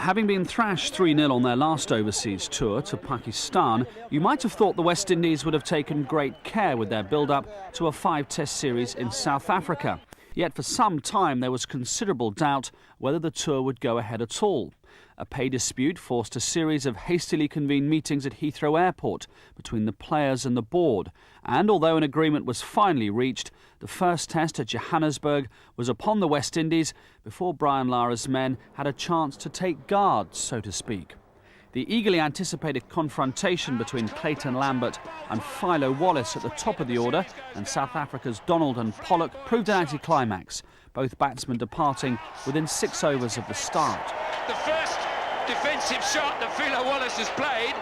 Having been thrashed 3-0 on their last overseas tour to Pakistan, you might have thought the West Indies would have taken great care with their build-up to a 5-test series in South Africa. Yet for some time there was considerable doubt whether the tour would go ahead at all. A pay dispute forced a series of hastily convened meetings at Heathrow Airport between the players and the board. And although an agreement was finally reached, the first test at Johannesburg was upon the West Indies before Brian Lara's men had a chance to take guard, so to speak. The eagerly anticipated confrontation between Clayton Lambert and Philo Wallace at the top of the order and South Africa's Donald and Pollock proved an anticlimax, both batsmen departing within 6 overs of the start. The first defensive shot that Philo Wallace has played,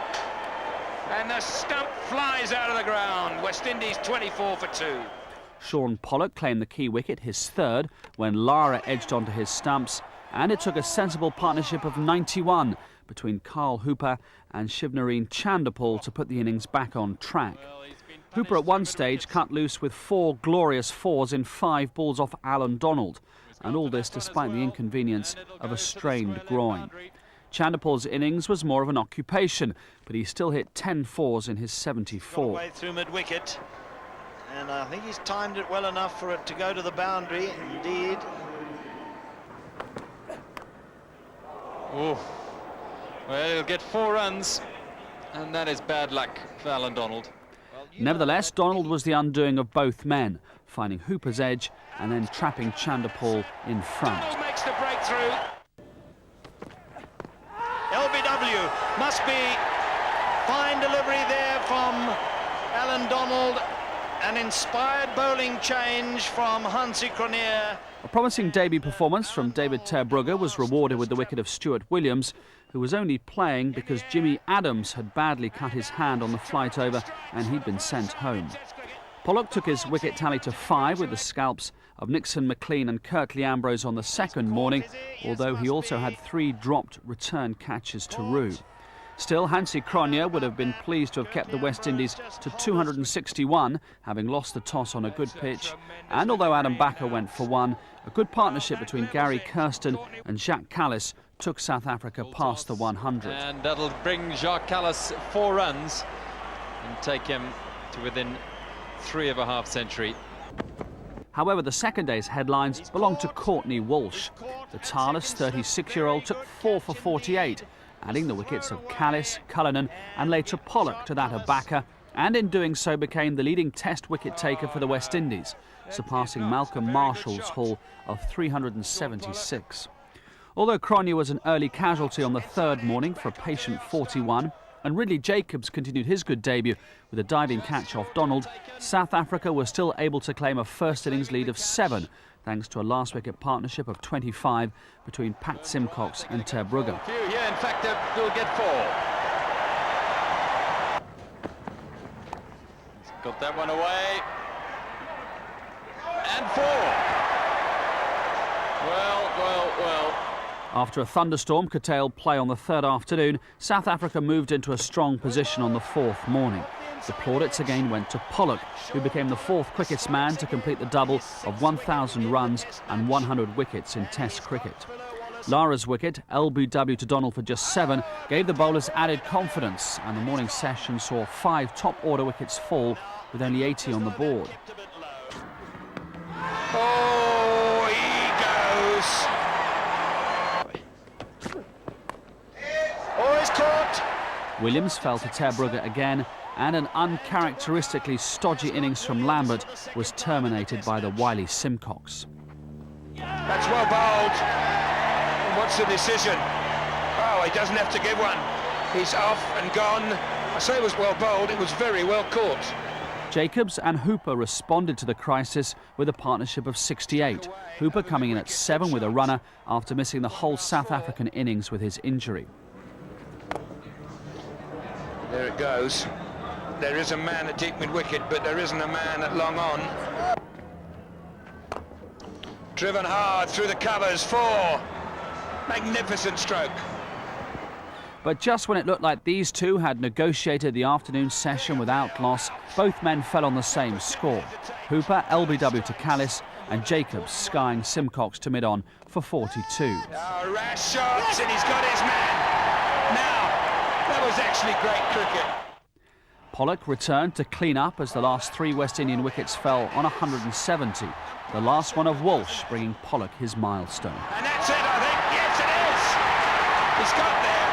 and the stump flies out of the ground. West Indies 24 for 2. Shaun Pollock claimed the key wicket, his third, when Lara edged onto his stumps, and it took a sensible partnership of 91 between Carl Hooper and Shivnarine Chanderpaul to put the innings back on track. Hooper at one stage cut loose with 4 glorious fours in 5 balls off Alan Donald, and all this despite the inconvenience of a strained groin. Chanderpaul's innings was more of an occupation, but he still hit 10 fours in his 74. Way through mid-wicket, and I think he's timed it well enough for it to go to the boundary, indeed. Oh, well, he'll get 4 runs, and that is bad luck for Alan Donald. Nevertheless, Donald was the undoing of both men, finding Hooper's edge and then trapping Chanderpaul in front. Donald makes the breakthrough. LBW must be fine delivery there from Alan Donald. An inspired bowling change from Hansie Cronje. A promising debut performance from David ter Brugge was rewarded with the wicket of Stuart Williams, who was only playing because Jimmy Adams had badly cut his hand on the flight over and he'd been sent home. Pollock took his wicket tally to 5 with the scalps of Nixon McLean and Kirtley Ambrose on the second morning, although he also had 3 dropped return catches to rue. Still, Hansie Cronje would have been pleased to have kept the West Indies to 261, having lost the toss on a good pitch. And although Adam Backer went for 1, a good partnership between Gary Kirsten and Jacques Kallis took South Africa past the 100. And that'll bring Jacques Kallis 4 runs and take him to within 3 of a half-century. However, the second day's headlines belonged to Courtney Walsh. The tireless 36-year-old took 4 for 48, adding the wickets of Kallis, Cullinan and later Pollock to that of Backer, and in doing so became the leading test wicket taker for the West Indies, surpassing Malcolm Marshall's haul of 376. Although Cronje was an early casualty on the third morning for a patient 41, and Ridley Jacobs continued his good debut with a diving catch off Donald, South Africa was still able to claim a first innings lead of 7, thanks to a last-wicket partnership of 25 between Pat Simcox and ter Brugge. Yeah, in fact, they'll get 4. He's got that one away. And 4. Well. After a thunderstorm curtailed play on the third afternoon, South Africa moved into a strong position on the 4th morning. The plaudits again went to Pollock, who became the 4th quickest man to complete the double of 1,000 runs and 100 wickets in Test cricket. Lara's wicket, LBW to Donald for just 7, gave the bowlers added confidence, and the morning session saw 5 top-order wickets fall, with only 80 on the board. Oh, he goes. Oh, he's caught. Williams fell to ter Brugge again, and an uncharacteristically stodgy innings from Lambert was terminated by the wily Simcox. That's well bowled. And what's the decision? Oh, he doesn't have to give one. He's off and gone. I say it was well bowled, it was very well caught. Jacobs and Hooper responded to the crisis with a partnership of 68. Hooper coming in at 7 with a runner after missing the whole South African innings with his injury. There it goes. There is a man at deep mid-wicket, but there isn't a man at long on. Driven hard through the covers, 4. Magnificent stroke. But just when it looked like these two had negotiated the afternoon session without loss, both men fell on the same score. Hooper LBW to Kallis and Jacobs skying Simcox to mid-on for 42. Oh, rash shots, and he's got his man. Now, that was actually great cricket. Pollock returned to clean up as the last 3 West Indian wickets fell on 170. The last one of Walsh bringing Pollock his milestone. And that's it, I think. Yes, it is. He's got there.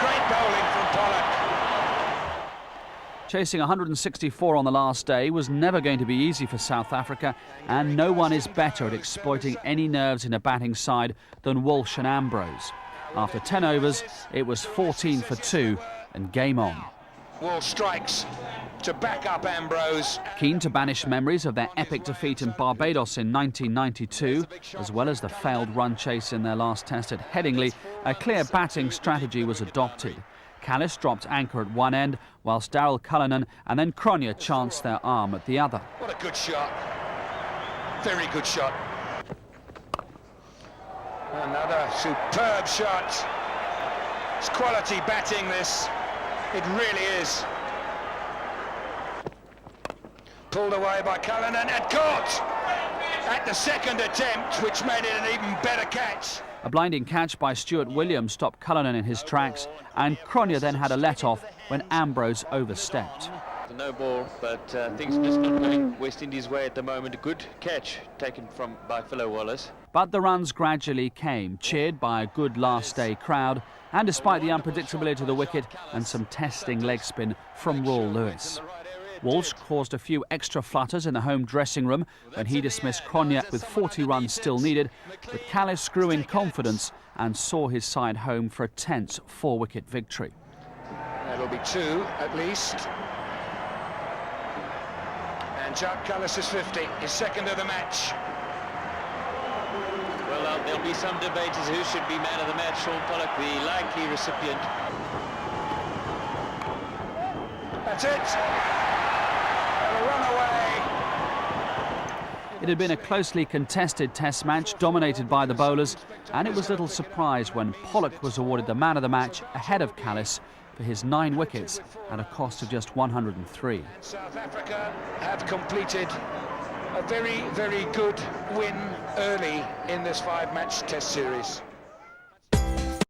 Great bowling from Pollock. Chasing 164 on the last day was never going to be easy for South Africa, and no one is better at exploiting any nerves in a batting side than Walsh and Ambrose. After 10 overs, it was 14 for 2 and game on. Walsh strikes to back up Ambrose. Keen to banish memories of their epic defeat in Barbados in 1992, as well as the failed run chase in their last test at Headingley, a clear batting strategy was adopted. Callis dropped anchor at one end, whilst Darryl Cullinan and then Cronje chanced their arm at the other. What a good shot. Very good shot. Another superb shot. It's quality batting, this. It really is. Pulled away by Cullinan and caught at the second attempt, which made it an even better catch. A blinding catch by Stuart Williams stopped Cullinan in his tracks, and Cronje then had a let-off when Ambrose overstepped. No ball, but things are just not going West Indies' way at the moment. A good catch taken by Philo Wallace. But the runs gradually came, cheered by a good last-day crowd, and despite the unpredictability of the wicket and some testing leg spin from Raul Lewis. Walsh caused a few extra flutters in the home dressing room when he dismissed Cronje with 40 runs still needed, but Callis grew in confidence and saw his side home for a tense 4-wicket victory. That'll be 2 at least. And Jack Callis is 50, his second of the match. Well, there'll be some debate as who should be man of the match. Sean Pollock, the likely recipient. That's it. A run away. It had been a closely contested test match dominated by the bowlers, and it was little surprise when Pollock was awarded the man of the match ahead of Callis for his 9 wickets at a cost of just 103. South Africa have completed a very, very good win early in this 5-match test series.